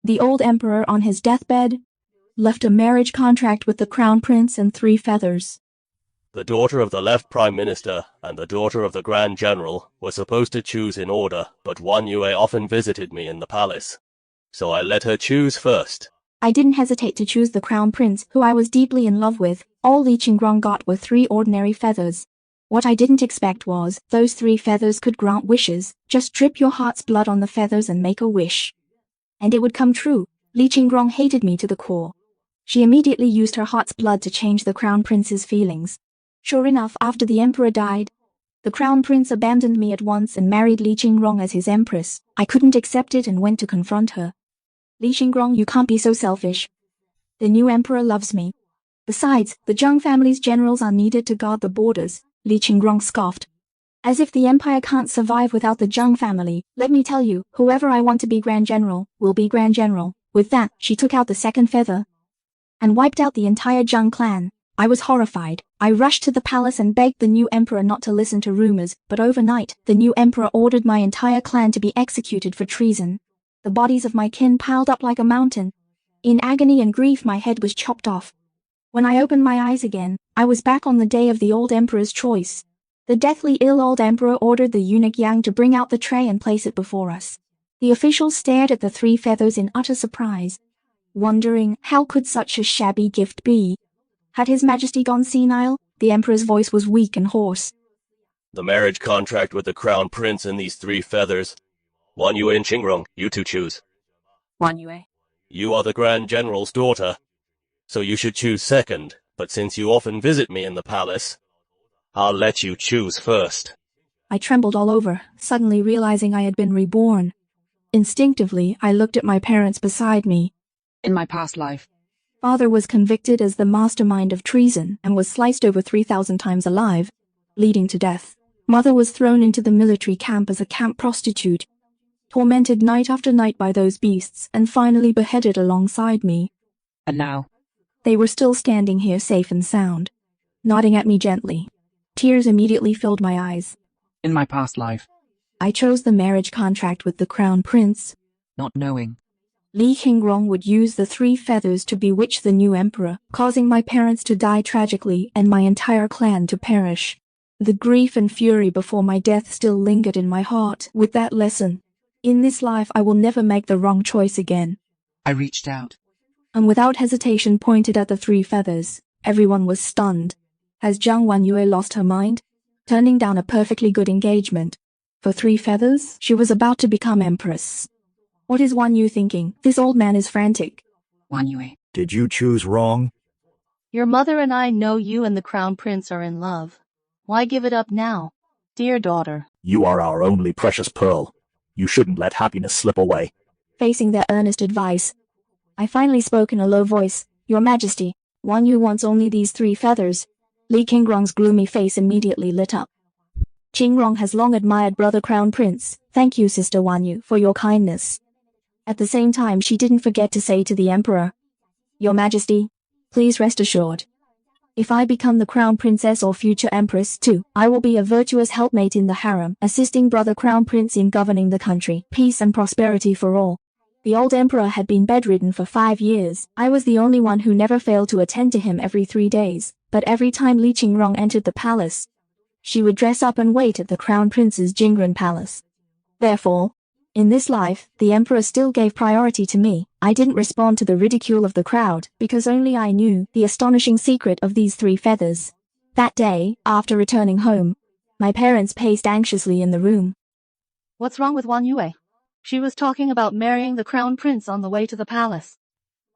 The old emperor on his deathbed left a marriage contract with the crown prince and 3 feathers. The daughter of the left prime minister and the daughter of the grand general were supposed to choose in order, but Xuanhuan often visited me in the palace, so I let her choose first. I didn't hesitate to choose the crown prince, who I was deeply in love with. All Li Qingrong got were 3 ordinary feathers. What I didn't expect was, those 3 feathers could grant wishes. Just drip your heart's blood on the feathers and make a wish. And it would come true. Li Qingrong hated me to the core. She immediately used her heart's blood to change the crown prince's feelings. Sure enough, after the emperor died, the crown prince abandoned me at once and married Li Qingrong as his empress. I couldn't accept it and went to confront her. Li Qingrong, you can't be so selfish. The new emperor loves me. Besides, the Zheng family's generals are needed to guard the borders. Li Qingrong scoffed. As if the empire can't survive without the Zheng family. Let me tell you, whoever I want to be grand general, will be grand general. With that, she took out the 2nd feather and wiped out the entire Zheng clan. I was horrified. I rushed to the palace and begged the new emperor not to listen to rumors, but overnight, the new emperor ordered my entire clan to be executed for treason. The bodies of my kin piled up like a mountain. In agony and grief, my head was chopped off. When I opened my eyes again, I was back on the day of the old emperor's choice. The deathly ill old emperor ordered the eunuch Yang to bring out the tray and place it before us. The officials stared at the 3 feathers in utter surprise, wondering how could such a shabby gift be. Had His Majesty gone senile? The emperor's voice was weak and hoarse. The marriage contract with the crown prince and these 3 feathers. Xuanhuan and Qingrong, you 2 choose. Xuanhuan. You are the grand general's daughter, so you should choose second, but since you often visit me in the palace, I'll let you choose first. I trembled all over, suddenly realizing I had been reborn. Instinctively, I looked at my parents beside me. In my past life, Father was convicted as the mastermind of treason and was sliced over 3,000 times alive, leading to death. Mother was thrown into the military camp as a camp prostitute, tormented night after night by those beasts, and finally beheaded alongside me. and now, They were still standing here safe and sound, nodding at me gently. Tears immediately filled my eyes. in my past life, I chose the marriage contract with the crown prince. not knowing, Li Qingrong would use the 3 feathers to bewitch the new emperor, causing my parents to die tragically and my entire clan to perish. The grief and fury before my death still lingered in my heart with that lesson. In this life I will never make the wrong choice again. I reached out. And without hesitation pointed at the 3 feathers. Everyone was stunned. Has Zhang Xuanhuan lost her mind? Turning down a perfectly good engagement for 3 feathers? She was about to become empress. What is Xuanyu thinking? This old man is frantic. Xuanhuan. Did you choose wrong? Your mother and I know you and the crown prince are in love. Why give it up now? Dear daughter. You are our only precious pearl. You shouldn't let happiness slip away. Facing their earnest advice, I finally spoke in a low voice. Your Majesty, Xuanyu wants only these 3 feathers. Li Qingrong's gloomy face immediately lit up. Qingrong has long admired brother crown prince. Thank you, sister Xuanyu, for your kindness. At the same time, she didn't forget to say to the emperor, Your Majesty, please rest assured. If I become the crown princess or future empress too, I will be a virtuous helpmate in the harem, assisting brother crown prince in governing the country. Peace and prosperity for all. The old emperor had been bedridden for 5 years. I was the only one who never failed to attend to him every 3 days, but every time Li Qingrong entered the palace, she would dress up and wait at the crown prince's Jingren palace. Therefore, in this life, the emperor still gave priority to me. I didn't respond to the ridicule of the crowd, because only I knew the astonishing secret of these 3 feathers. That day, after returning home, my parents paced anxiously in the room. What's wrong with Xuanhuan? She was talking about marrying the crown prince on the way to the palace.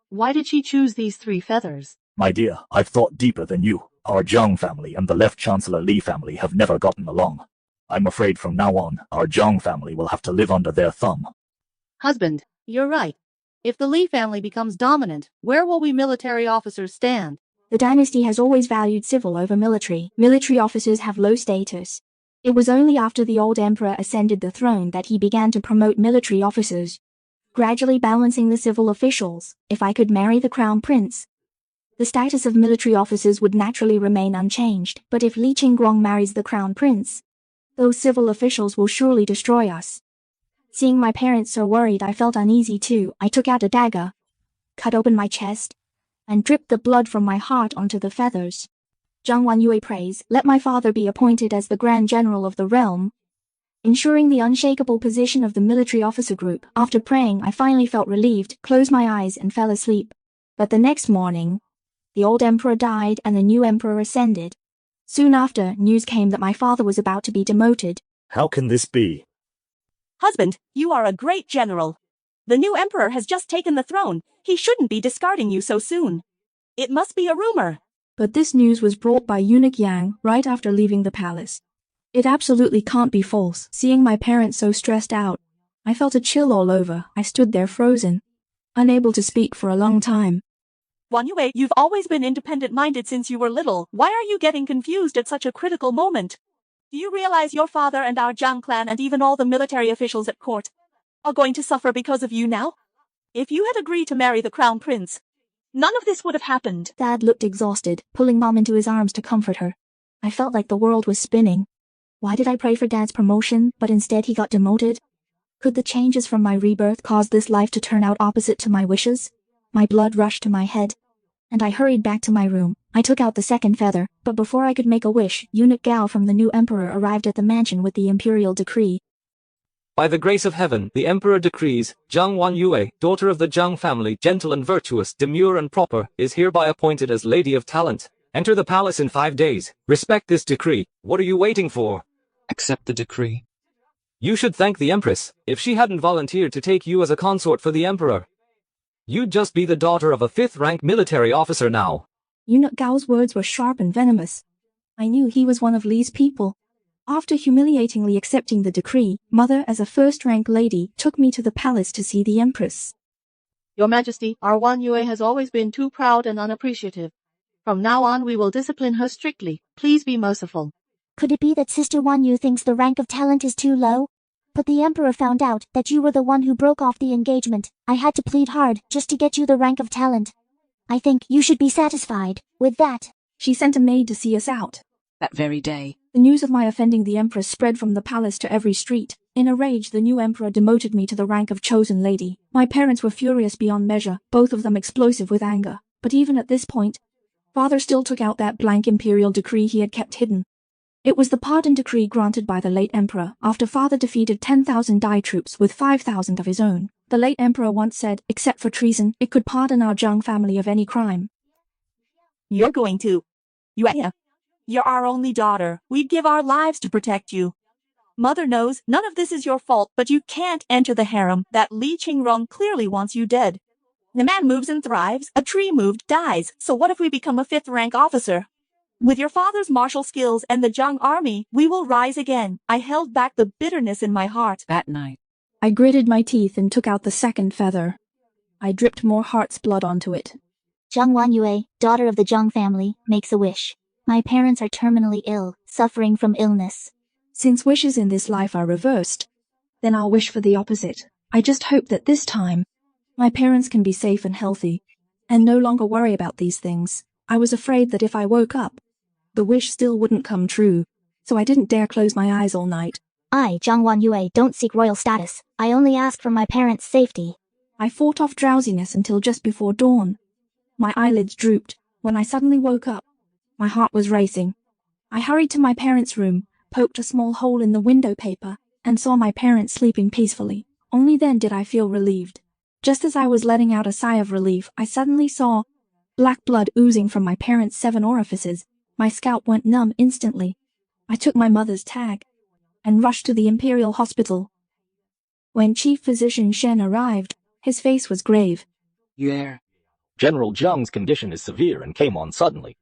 Why did she choose these 3 feathers? My dear, I've thought deeper than you. Our Zhang family and the left Chancellor Li family have never gotten along. I'm afraid from now on, our Zhang family will have to live under their thumb. Husband, you're right. If the Li family becomes dominant, where will we military officers stand? The dynasty has always valued civil over military. Military officers have low status. It was only after the old emperor ascended the throne that he began to promote military officers, gradually balancing the civil officials. If I could marry the crown prince, the status of military officers would naturally remain unchanged. But if Li Qingrong marries the crown prince, those civil officials will surely destroy us. Seeing my parents so worried, I felt uneasy too. I took out a dagger, cut open my chest, and dripped the blood from my heart onto the feathers. Xuanhuan prays, let my father be appointed as the Grand General of the realm, ensuring the unshakable position of the military officer group. After praying, I finally felt relieved, closed my eyes, and fell asleep. But the next morning, the old emperor died and the new emperor ascended. Soon after, news came that my father was about to be demoted. How can this be? Husband, you are a great general. The new emperor has just taken the throne. He shouldn't be discarding you so soon. It must be a rumor. But this news was brought by eunuch Yang right after leaving the palace. It absolutely can't be false. Seeing my parents so stressed out, I felt a chill all over. I stood there frozen, unable to speak for a long time. Xuanhuan, you've always been independent-minded since you were little. Why are you getting confused at such a critical moment? Do you realize your father and our Zhang clan and even all the military officials at court are going to suffer because of you now? If you had agreed to marry the crown prince, none of this would have happened. Dad looked exhausted, pulling Mom into his arms to comfort her. I felt like the world was spinning. Why did I pray for Dad's promotion, but instead he got demoted? Could the changes from my rebirth cause this life to turn out opposite to my wishes? My blood rushed to my head, and I hurried back to my room. I took out the second feather, but before I could make a wish, eunuch Gao from the new emperor arrived at the mansion with the imperial decree. By the grace of heaven, the emperor decrees, Xuanhuan, daughter of the Zhang family, gentle and virtuous, demure and proper, is hereby appointed as Lady of Talent. Enter the palace in 5 days. Respect this decree. What are you waiting for? Accept the decree. You should thank the Empress. If she hadn't volunteered to take you as a consort for the Emperor, you'd just be the daughter of a 5th-rank military officer now. Eunuch Gao's words were sharp and venomous. I knew he was one of Li's people. After humiliatingly accepting the decree, Mother, as a 1st-rank lady, took me to the palace to see the Empress. Your Majesty, our Xuanhuan has always been too proud and unappreciative. From now on we will discipline her strictly. Please be merciful. Could it be that Sister Xuanyu thinks the rank of talent is too low? But the Emperor found out that you were the one who broke off the engagement. I had to plead hard just to get you the rank of talent. I think you should be satisfied with that. She sent a maid to see us out. That very day, The news of my offending the Empress spread from the palace to every street. In a rage, the new Emperor demoted me to the rank of chosen lady. My parents were furious beyond measure, both of them explosive with anger. But even at this point, Father still took out that blank imperial decree he had kept hidden. It was the pardon decree granted by the late Emperor after Father defeated 10,000 Dai troops with 5,000 of his own. The late Emperor once said, except for treason, it could pardon our Zhang family of any crime. You're going to. Yuan, you're our only daughter. We'd give our lives to protect you. Mother knows none of this is your fault, but you can't enter the harem. That Li Qingrong clearly wants you dead. The man moves and thrives, a tree moved dies. So what if we become a 5th-rank officer? With your father's martial skills and the Zhang army, we will rise again. I held back the bitterness in my heart. that night, I gritted my teeth and took out the second feather. I dripped more heart's blood onto it. Zhang Xuanyue, daughter of the Zhang family, makes a wish. My parents are terminally ill, suffering from illness. Since wishes in this life are reversed, then I'll wish for the opposite. I just hope that this time, my parents can be safe and healthy, and no longer worry about these things. I was afraid that if I woke up, the wish still wouldn't come true, so I didn't dare close my eyes all night. I, Zhang Xuanyue, don't seek royal status. I only ask for my parents' safety. I fought off drowsiness until just before dawn. My eyelids drooped. When I suddenly woke up, my heart was racing. I hurried to my parents' room, poked a small hole in the window paper, and saw my parents sleeping peacefully. Only then did I feel relieved. Just as I was letting out a sigh of relief, I suddenly saw black blood oozing from my parents' 7 orifices. My scalp went numb instantly. I took my mother's tag and rushed to the Imperial Hospital. When Chief Physician Shen arrived, his face was grave. Yuer, General Zhang's condition is severe and came on suddenly.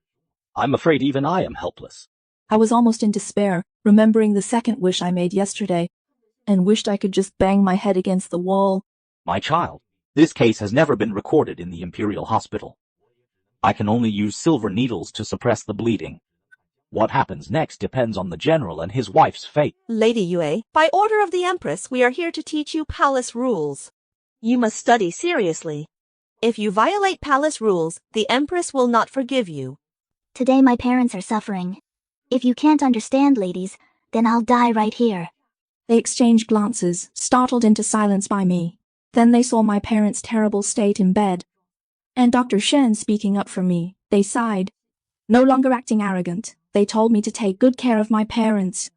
I'm afraid even I am helpless. I was almost in despair, remembering the second wish I made yesterday, and wished I could just bang my head against the wall. My child, this case has never been recorded in the Imperial Hospital. I can only use silver needles to suppress the bleeding. What happens next depends on the general and his wife's fate. Lady Yue, by order of the Empress, we are here to teach you palace rules. You must study seriously. If you violate palace rules, the Empress will not forgive you. Today my parents are suffering. If you can't understand, ladies, then I'll die right here. They exchanged glances, startled into silence by me. Then they saw my parents' terrible state in bed. And Dr. Shen speaking up for me, they sighed. No longer acting arrogant, they told me to take good care of my parents.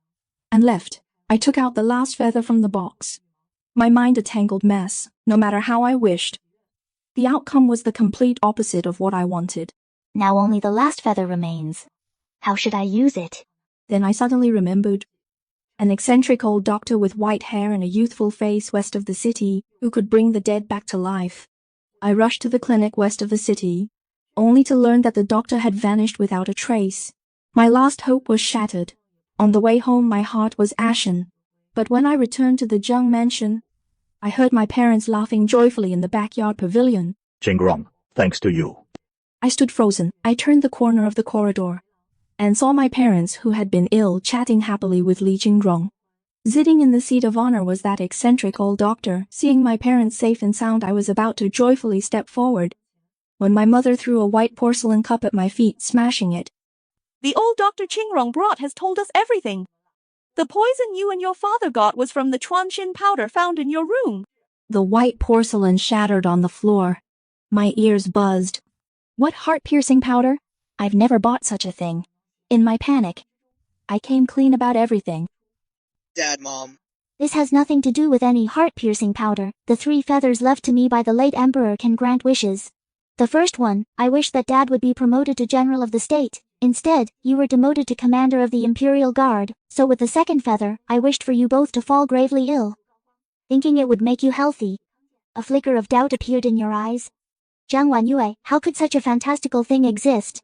And left. I took out the last feather from the box. My mind a tangled mess, no matter how I wished. The outcome was the complete opposite of what I wanted. Now only the last feather remains. How should I use it? Then I suddenly remembered. An eccentric old doctor with white hair and a youthful face west of the city, who could bring the dead back to life. I rushed to the clinic west of the city, only to learn that the doctor had vanished without a trace. My last hope was shattered. On the way home my heart was ashen. But when I returned to the Zheng mansion, I heard my parents laughing joyfully in the backyard pavilion. Qingrong, thanks to you. I stood frozen. I turned the corner of the corridor and saw my parents, who had been ill, chatting happily with Li Qingrong. Sitting in the seat of honor was that eccentric old doctor. Seeing my parents safe and sound, I was about to joyfully step forward, when my mother threw a white porcelain cup at my feet, smashing it. The old Dr. Qingrong brought has told us everything. The poison you and your father got was from the xuanhuan powder found in your room. The white porcelain shattered on the floor. My ears buzzed. What heart-piercing powder? I've never bought such a thing. In my panic, I came clean about everything. Dad, Mom. This has nothing to do with any heart-piercing powder. The 3 feathers left to me by the late emperor can grant wishes. The first one, I wish that Dad would be promoted to General of the State. Instead, you were demoted to Commander of the Imperial Guard, so with the second feather, I wished for you both to fall gravely ill. Thinking it would make you healthy. A flicker of doubt appeared in your eyes. xuanhuan, how could such a fantastical thing exist?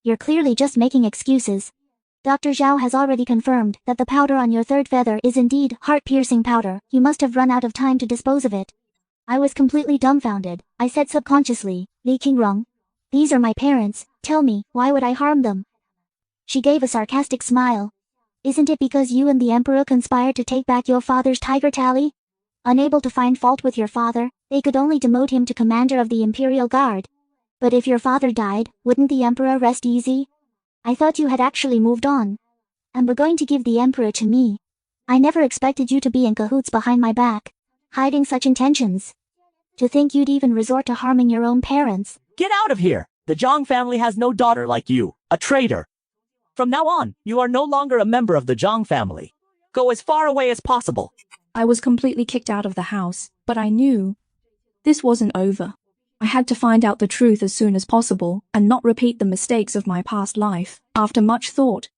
You're clearly just making excuses. Dr. Zhao has already confirmed that the powder on your third feather is indeed heart-piercing powder. You must have run out of time to dispose of it. I was completely dumbfounded. I said subconsciously, Li Qingrong, these are my parents. Tell me, why would I harm them? She gave a sarcastic smile. Isn't it because you and the Emperor conspired to take back your father's tiger tally? Unable to find fault with your father, they could only demote him to Commander of the Imperial Guard. But if your father died, wouldn't the Emperor rest easy? I thought you had actually moved on, and were going to give the Emperor to me. I never expected you to be in cahoots behind my back, hiding such intentions. To think you'd even resort to harming your own parents. Get out of here! The Zhang family has no daughter like you, a traitor. From now on, you are no longer a member of the Zhang family. Go as far away as possible. I was completely kicked out of the house, but I knew this wasn't over. I had to find out the truth as soon as possible and not repeat the mistakes of my past life. After much thought,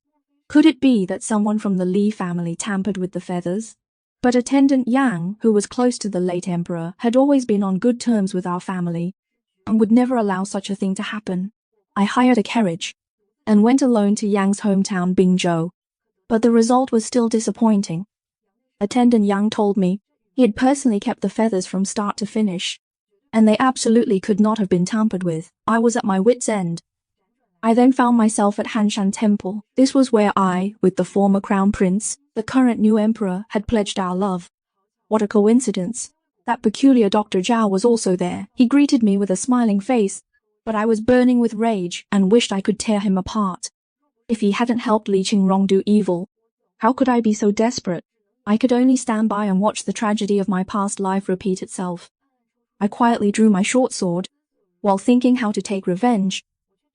could it be that someone from the Li family tampered with the feathers? But Attendant Yang, who was close to the late emperor, had always been on good terms with our family and would never allow such a thing to happen. I hired a carriage and went alone to Yang's hometown Bingzhou. But the result was still disappointing. Attendant Yang told me he had personally kept the feathers from start to finish, and they absolutely could not have been tampered with. I was at my wit's end. I then found myself at Hanshan Temple. This was where I, with the former crown prince, the current new emperor, had pledged our love. What a coincidence. That peculiar Dr. Zhao was also there. He greeted me with a smiling face, but I was burning with rage and wished I could tear him apart. If he hadn't helped Li Qingrong do evil, how could I be so desperate? I could only stand by and watch the tragedy of my past life repeat itself. I quietly drew my short sword. While thinking how to take revenge,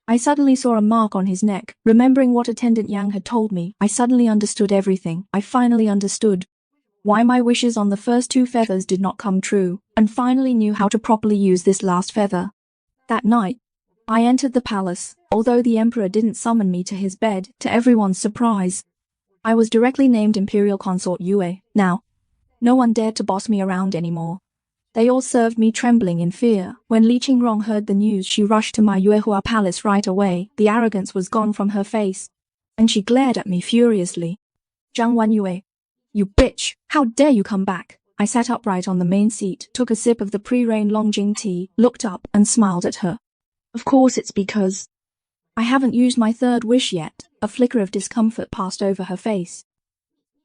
I suddenly saw a mark on his neck. Remembering what Attendant Yang had told me, I suddenly understood everything. I finally understood why my wishes on the first 2 feathers did not come true, and finally knew how to properly use this last feather. That night, I entered the palace. Although the emperor didn't summon me to his bed, to everyone's surprise, I was directly named Imperial Consort Yue. Now, no one dared to boss me around anymore. They all served me trembling in fear. When Li Qingrong heard the news, she rushed to my Yuehua palace right away. The arrogance was gone from her face, and she glared at me furiously. xuanhuan, you bitch, how dare you come back? I sat upright on the main seat, took a sip of the pre-rain Longjing tea, looked up and smiled at her. Of course it's because I haven't used my third wish yet. A flicker of discomfort passed over her face.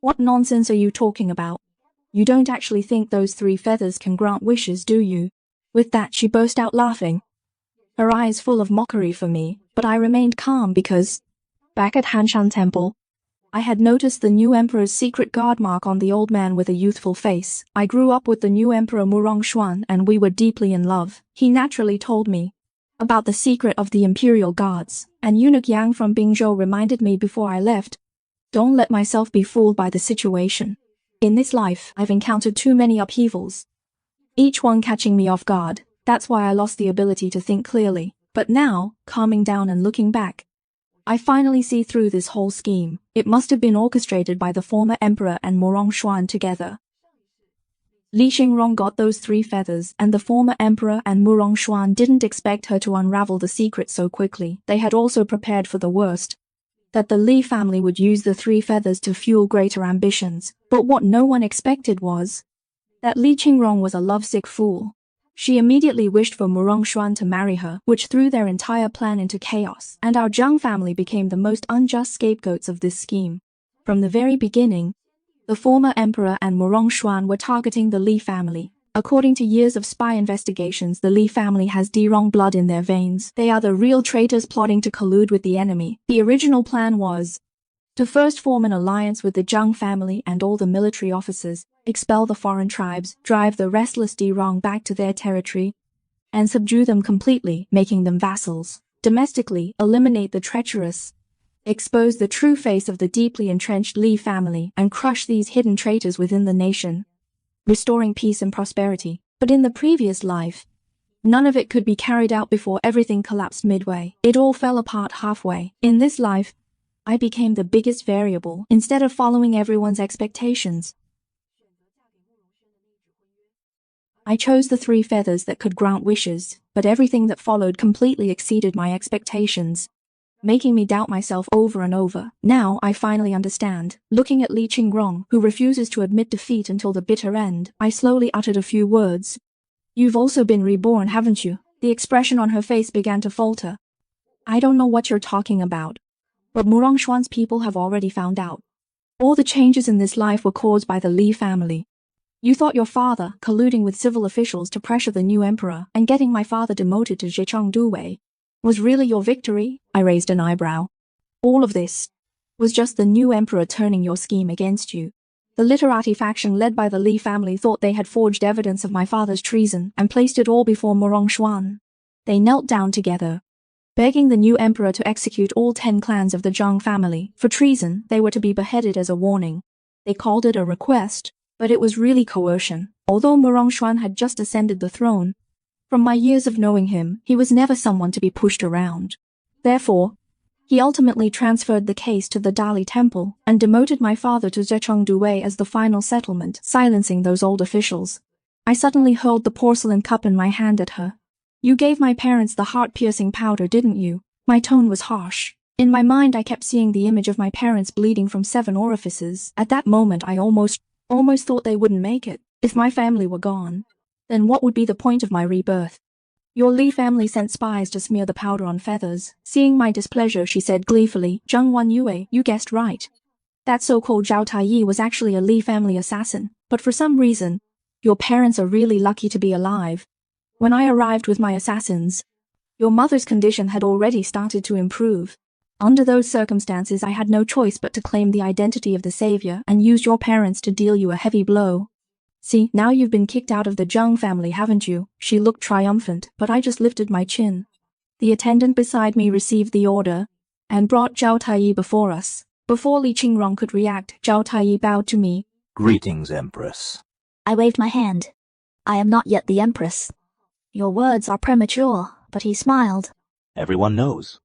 What nonsense are you talking about? You don't actually think those 3 feathers can grant wishes, do you? With that, she burst out laughing, her eyes full of mockery for me, but I remained calm because, back at Hanshan Temple, I had noticed the new emperor's secret guard mark on the old man with a youthful face. I grew up with the new emperor Motioncomic and we were deeply in love. He naturally told me about the secret of the imperial guards, and eunuch Yang from Bingzhou reminded me before I left, don't let myself be fooled by the situation. In this life, I've encountered too many upheavals, each one catching me off guard. That's why I lost the ability to think clearly. But now, calming down and looking back, I finally see through this whole scheme. It must have been orchestrated by the former emperor and Motioncomic together. Li Qingrong got those 3 feathers, and the former emperor and Motioncomic didn't expect her to unravel the secret so quickly. They had also prepared for the worst, that the Li family would use the 3 feathers to fuel greater ambitions. But what no one expected was that Li Qingrong was a lovesick fool. She immediately wished for Motioncomic to marry her, which threw their entire plan into chaos, and our Zhang family became the most unjust scapegoats of this scheme. From the very beginning, the former emperor and Motioncomic were targeting the Li family. According to years of spy investigations, the Li family has Dirong blood in their veins. They are the real traitors plotting to collude with the enemy. The original plan was to first form an alliance with the Zhang family and all the military officers, expel the foreign tribes, drive the restless Dirong back to their territory, and subdue them completely, making them vassals. Domestically, eliminate the treacherous, expose the true face of the deeply entrenched Li family, and crush these hidden traitors within the nation, restoring peace and prosperity. But in the previous life, none of it could be carried out before everything collapsed midway. It all fell apart halfway. In this life, I became the biggest variable. Instead of following everyone's expectations, I chose the 3 feathers that could grant wishes, but everything that followed completely exceeded my expectations, making me doubt myself over and over. Now I finally understand. Looking at Li Qingrong, who refuses to admit defeat until the bitter end, I slowly uttered a few words. You've also been reborn, haven't you? The expression on her face began to falter. I don't know what you're talking about, but Motioncomic's people have already found out. All the changes in this life were caused by the Li family. You thought your father, colluding with civil officials to pressure the new emperor and getting my father demoted to Zhechengduwei, was really your victory? I raised an eyebrow. All of this was just the new emperor turning your scheme against you. The literati faction led by the Li family thought they had forged evidence of my father's treason and placed it all before Motioncomic. They knelt down together, begging the new emperor to execute all 10 clans of the Zhang family. For treason, they were to be beheaded as a warning. They called it a request, but it was really coercion. Although Motioncomic had just ascended the throne, from my years of knowing him, he was never someone to be pushed around. Therefore, he ultimately transferred the case to the Dali Temple and demoted my father to Zhechengduwei as the final settlement, silencing those old officials. I suddenly hurled the porcelain cup in my hand at her. You gave my parents the heart-piercing powder, didn't you? My tone was harsh. In my mind I kept seeing the image of my parents bleeding from 7 orifices. At that moment I almost thought they wouldn't make it. If my family were gone, then what would be the point of my rebirth? Your Li family sent spies to smear the powder on feathers. Seeing my displeasure, she said gleefully, xuanhuan, you guessed right. That so-called Zhao Taiyi was actually a Li family assassin, but for some reason, your parents are really lucky to be alive. When I arrived with my assassins, your mother's condition had already started to improve. Under those circumstances I had no choice but to claim the identity of the savior and use your parents to deal you a heavy blow. See, now you've been kicked out of the Zhang family, haven't you? She looked triumphant, but I just lifted my chin. The attendant beside me received the order and brought Zhao Taiyi before us. Before Li Qingrong could react, Zhao Taiyi bowed to me. Greetings, Empress. I waved my hand. I am not yet the Empress. Your words are premature, but he smiled. Everyone knows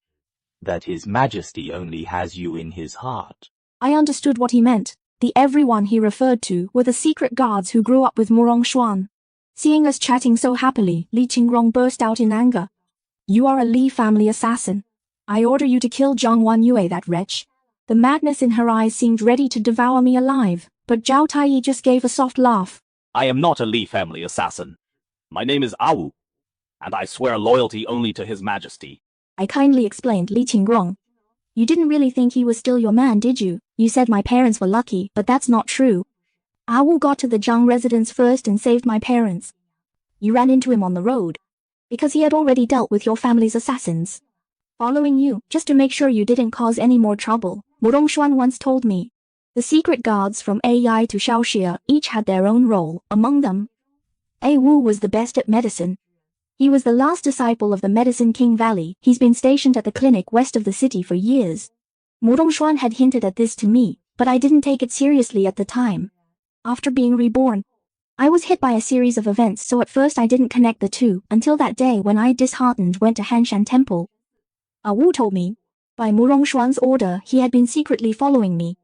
that His Majesty only has you in his heart. I understood what he meant. The everyone he referred to were the secret guards who grew up with Motioncomic. Seeing us chatting so happily, Li Qingrong burst out in anger. You are a Li family assassin. I order you to kill xuanhuan, that wretch. The madness in her eyes seemed ready to devour me alive, but Zhao Taiyi just gave a soft laugh. I am not a Li family assassin. My name is Awu, and I swear loyalty only to His Majesty. I kindly explained, Li Qingrong. You didn't really think he was still your man, did you? You said my parents were lucky, but that's not true. Awu got to the Zhang residence first and saved my parents. You ran into him on the road, because he had already dealt with your family's assassins, following you, just to make sure you didn't cause any more trouble. Motioncomic once told me. The secret guards from AI to Shaoxia each had their own role. Among them, A Wu was the best at medicine. He was the last disciple of the Medicine King Valley. He's been stationed at the clinic west of the city for years. Motioncomic had hinted at this to me, but I didn't take it seriously at the time. After being reborn, I was hit by a series of events, so at first I didn't connect the two until that day when I disheartened went to Hanshan Temple. A Wu told me, by Motioncomic's order, he had been secretly following me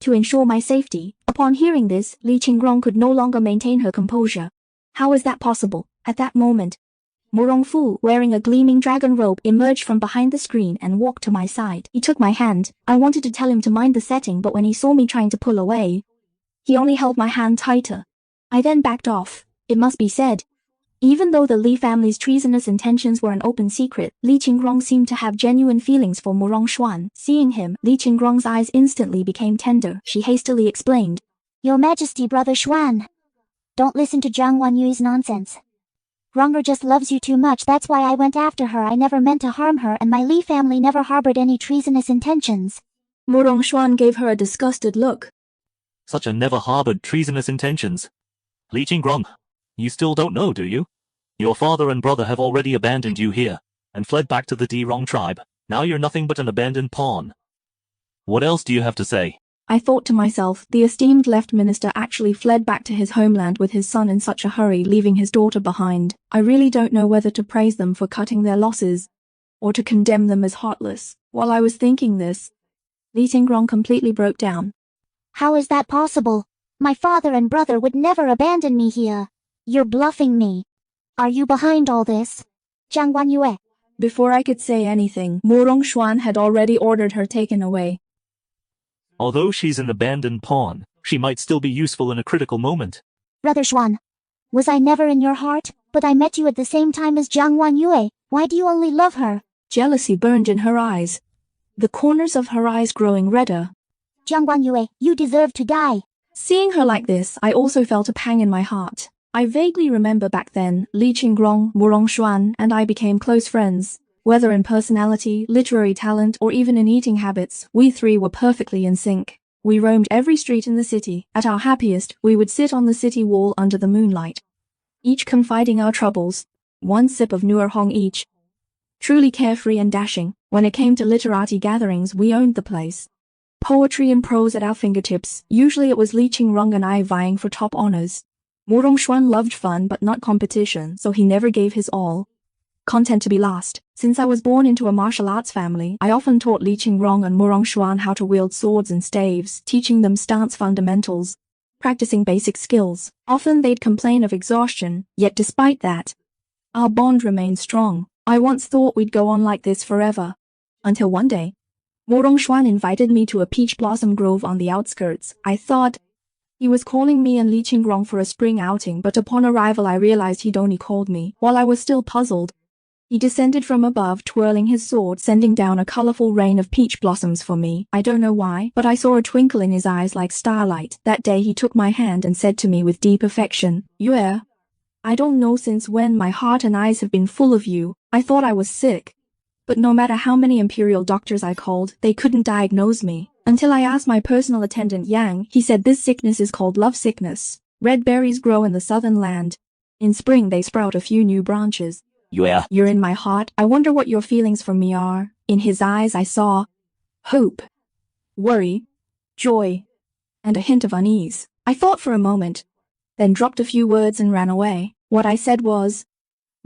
to ensure my safety. Upon hearing this, Li Qingrong could no longer maintain her composure. How is that possible? At that moment, Motionfu, wearing a gleaming dragon robe, emerged from behind the screen and walked to my side. He took my hand. I wanted to tell him to mind the setting, but when he saw me trying to pull away, he only held my hand tighter. I then backed off. It must be said, even though the Li family's treasonous intentions were an open secret, Li Qingrong seemed to have genuine feelings for Motioncomic. Seeing him, Li Qingrong's eyes instantly became tender. She hastily explained, Your Majesty, Brother Xuan. Don't listen to Zhang Yue's nonsense. Runger just loves you too much. That's why I went after her. I never meant to harm her, and my Li family never harbored any treasonous intentions. Motioncomic gave her a disgusted look. Such a never harbored treasonous intentions. Li Qingrong, you still don't know, do you? Your father and brother have already abandoned you here, and fled back to the Dirong tribe. Now you're nothing but an abandoned pawn. What else do you have to say? I thought to myself, the esteemed left minister actually fled back to his homeland with his son in such a hurry, leaving his daughter behind. I really don't know whether to praise them for cutting their losses, or to condemn them as heartless. While I was thinking this, Li Qingrong completely broke down. How is that possible? My father and brother would never abandon me here. You're bluffing me. Are you behind all this? Zhang Yue. Before I could say anything, Motioncomic had already ordered her taken away. Although she's an abandoned pawn, she might still be useful in a critical moment. Brother Xuan, was I never in your heart? But I met you at the same time as Zhang Yue. Why do you only love her? Jealousy burned in her eyes, the corners of her eyes growing redder. Zhang Yue, you deserve to die. Seeing her like this, I also felt a pang in my heart. I vaguely remember back then, Li Qingrong, Motioncomic, and I became close friends. Whether in personality, literary talent, or even in eating habits, we three were perfectly in sync. We roamed every street in the city. At our happiest, we would sit on the city wall under the moonlight, each confiding our troubles, one sip of Nuerhong each. Truly carefree and dashing. When it came to literati gatherings, we owned the place. Poetry and prose at our fingertips. Usually it was Li Qingrong and I vying for top honors. Motioncomic loved fun but not competition, so he never gave his all, content to be last. Since I was born into a martial arts family, I often taught Li Qingrong and Motioncomic how to wield swords and staves, teaching them stance fundamentals, practicing basic skills. Often they'd complain of exhaustion, yet despite that, our bond remained strong. I once thought we'd go on like this forever. Until one day, Motioncomic invited me to a peach blossom grove on the outskirts. I thought he was calling me and Li Qingrong for a spring outing, but upon arrival I realized he'd only called me. While I was still puzzled, he descended from above, twirling his sword, sending down a colorful rain of peach blossoms for me. I don't know why, but I saw a twinkle in his eyes like starlight. That day he took my hand and said to me with deep affection, Yue, I don't know since when my heart and eyes have been full of you. I thought I was sick, but no matter how many imperial doctors I called, they couldn't diagnose me. Until I asked my personal attendant Yang, he said this sickness is called love sickness. Red berries grow in the southern land. In spring they sprout a few new branches. You're in my heart. I wonder what your feelings for me are. In his eyes I saw hope, worry, joy, and a hint of unease. I thought for a moment, then dropped a few words and ran away. What I said was,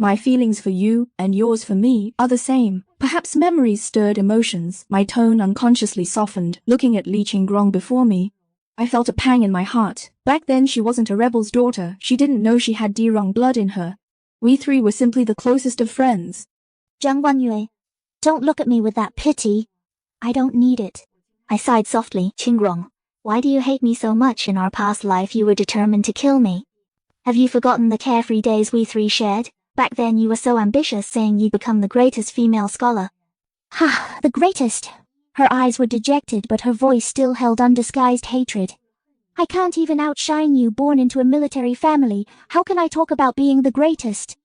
my feelings for you and yours for me are the same. Perhaps memories stirred emotions. My tone unconsciously softened. Looking at Li Qingrong before me, I felt a pang in my heart. Back then she wasn't a rebel's daughter. She didn't know she had Dirong blood in her. We three were simply the closest of friends. Zhang Yue, don't look at me with that pity. I don't need it. I sighed softly. Qingrong, why do you hate me so much? In our past life you were determined to kill me. Have you forgotten the carefree days we three shared? Back then you were so ambitious, saying you'd become the greatest female scholar. Ha, the greatest. Her eyes were dejected, but her voice still held undisguised hatred. I can't even outshine you, born into a military family. How can I talk about being the greatest?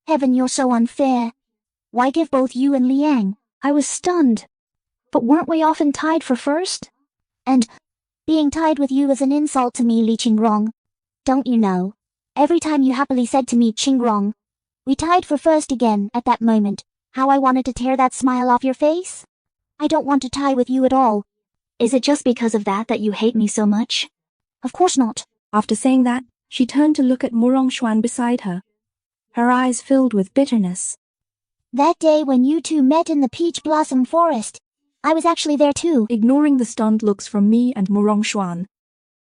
Heaven, you're so unfair. Why give both you and Liang? I was stunned. But weren't we often tied for first? And being tied with you is an insult to me, Li Qingrong. Don't you know? Every time you happily said to me, Qingrong, we tied for first again at that moment, how I wanted to tear that smile off your face? I don't want to tie with you at all. Is it just because of that you hate me so much? Of course not. After saying that, she turned to look at Motioncomic beside her. Her eyes filled with bitterness. That day when you two met in the peach blossom forest, I was actually there too. Ignoring the stunned looks from me and Motioncomic,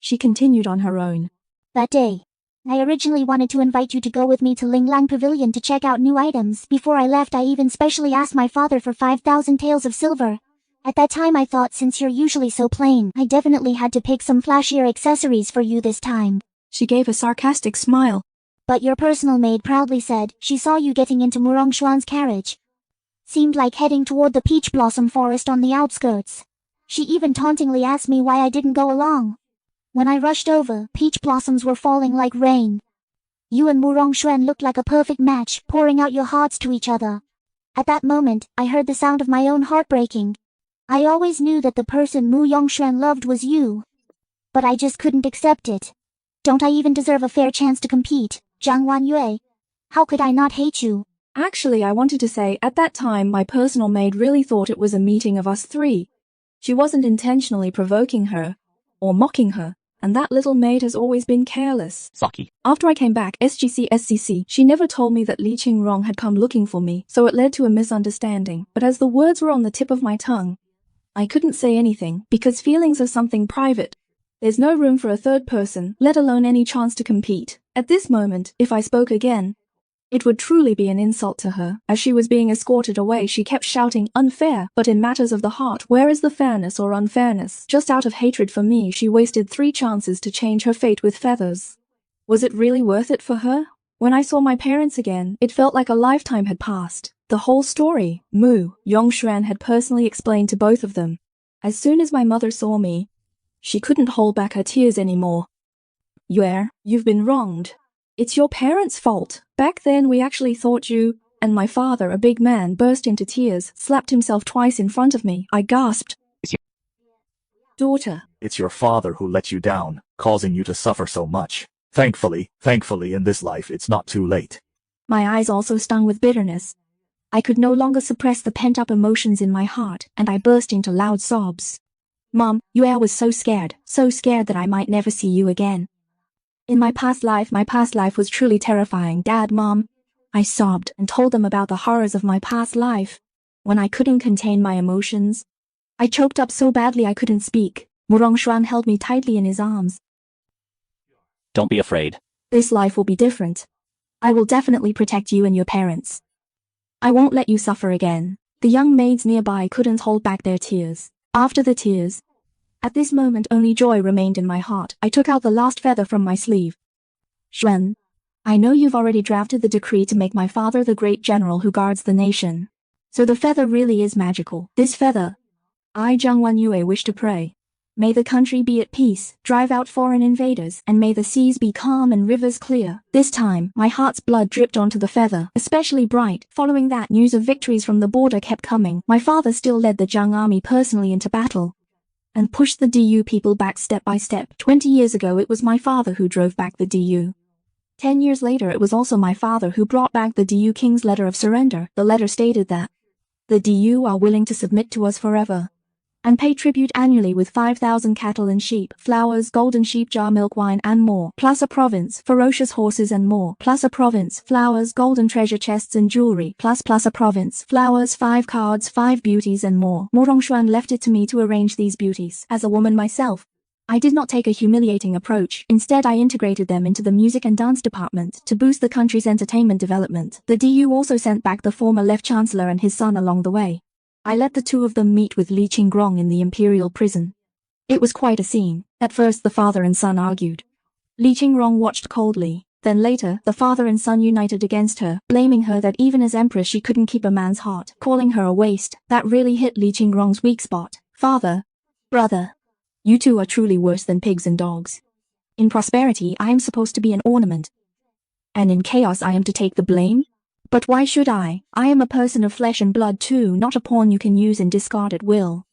she continued on her own. That day, I originally wanted to invite you to go with me to Linglang Pavilion to check out new items. Before I left, I even specially asked my father for 5,000 taels of silver. At that time I thought, since you're usually so plain, I definitely had to pick some flashier accessories for you this time. She gave a sarcastic smile. But your personal maid proudly said she saw you getting into Motioncomic's carriage. Seemed like heading toward the peach blossom forest on the outskirts. She even tauntingly asked me why I didn't go along. When I rushed over, peach blossoms were falling like rain. You and Motioncomic looked like a perfect match, pouring out your hearts to each other. At that moment, I heard the sound of my own heart breaking. I always knew that the person Motioncomic loved was you. But I just couldn't accept it. Don't I even deserve a fair chance to compete, xuanhuan? How could I not hate you? Actually, I wanted to say, at that time my personal maid really thought it was a meeting of us three. She wasn't intentionally provoking her, or mocking her, and that little maid has always been careless. Saki. After I came back, SGC, she never told me that Li Qingrong had come looking for me, so it led to a misunderstanding, but as the words were on the tip of my tongue, I couldn't say anything, because feelings are something private. There's no room for a third person, let alone any chance to compete. At this moment, if I spoke again, it would truly be an insult to her. As she was being escorted away, she kept shouting, unfair, but in matters of the heart, where is the fairness or unfairness? Just out of hatred for me, she wasted 3 chances to change her fate with feathers. Was it really worth it for her? When I saw my parents again, it felt like a lifetime had passed. The whole story, Motioncomic had personally explained to both of them. As soon as my mother saw me, she couldn't hold back her tears anymore. You've been wronged. It's your parents' fault. Back then we actually thought you, and my father, a big man, burst into tears, slapped himself twice in front of me. I gasped. Daughter. It's your father who let you down, causing you to suffer so much. Thankfully, in this life it's not too late. My eyes also stung with bitterness. I could no longer suppress the pent-up emotions in my heart, and I burst into loud sobs. Mom, Yue was so scared that I might never see you again. In my past life was truly terrifying. Dad, Mom, I sobbed and told them about the horrors of my past life. When I couldn't contain my emotions, I choked up so badly I couldn't speak. Motioncomic held me tightly in his arms. Don't be afraid. This life will be different. I will definitely protect you and your parents. I won't let you suffer again. The young maids nearby couldn't hold back their tears. After the tears, at this moment only joy remained in my heart. I took out the last feather from my sleeve. Xuan, I know you've already drafted the decree to make my father the great general who guards the nation. So the feather really is magical. This feather, I xuanhuan wish to pray. May the country be at peace, drive out foreign invaders, and may the seas be calm and rivers clear. This time, my heart's blood dripped onto the feather, especially bright. Following that, news of victories from the border kept coming. My father still led the Zhang army personally into battle and pushed the DU people back step by step. 20 years ago it was my father who drove back the DU. 10 years later it was also my father who brought back the DU King's letter of surrender. The letter stated that the DU are willing to submit to us forever and pay tribute annually with 5,000 cattle and sheep, flowers, golden sheep jar milk wine and more, plus a province, ferocious horses and more, plus a province, flowers, golden treasure chests and jewelry, plus a province, flowers, 5 cards, 5 beauties and more. Motioncomic left it to me to arrange these beauties. As a woman myself, I did not take a humiliating approach. Instead, I integrated them into the music and dance department to boost the country's entertainment development. The DU also sent back the former Left Chancellor and his son along the way. I let the two of them meet with Li Qingrong in the imperial prison. It was quite a scene. At first the father and son argued. Li Qingrong watched coldly. Then later, the father and son united against her, blaming her that even as empress she couldn't keep a man's heart, calling her a waste. That really hit Li Qingrong's weak spot. Father, brother, you two are truly worse than pigs and dogs. In prosperity I am supposed to be an ornament, and in chaos I am to take the blame? But why should I? I am a person of flesh and blood too, not a pawn you can use and discard at will.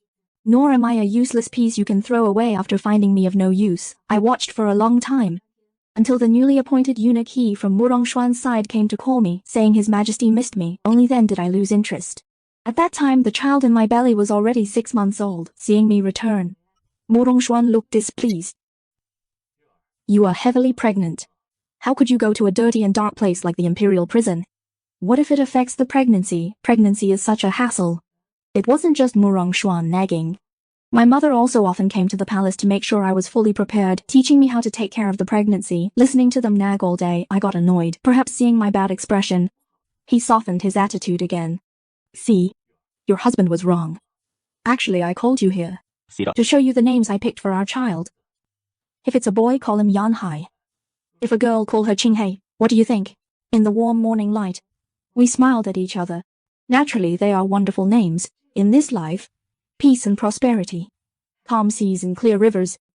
Nor am I a useless piece you can throw away after finding me of no use. I watched for a long time, until the newly appointed eunuch he from Motioncomic's side came to call me, saying His Majesty missed me. Only then did I lose interest. At that time the child in my belly was already 6 months old. Seeing me return, Motioncomik looked displeased. You are heavily pregnant. How could you go to a dirty and dark place like the imperial prison? What if it affects the pregnancy? Pregnancy is such a hassle. It wasn't just Motioncomik nagging. My mother also often came to the palace to make sure I was fully prepared, teaching me how to take care of the pregnancy. Listening to them nag all day, I got annoyed, perhaps seeing my bad expression. He softened his attitude again. See, your husband was wrong. Actually, I called you here to show you the names I picked for our child. If it's a boy, call him Yanhai. If a girl, call her Qinghe. What do you think? In the warm morning light, we smiled at each other. Naturally, they are wonderful names. In this life, peace and prosperity, calm seas and clear rivers,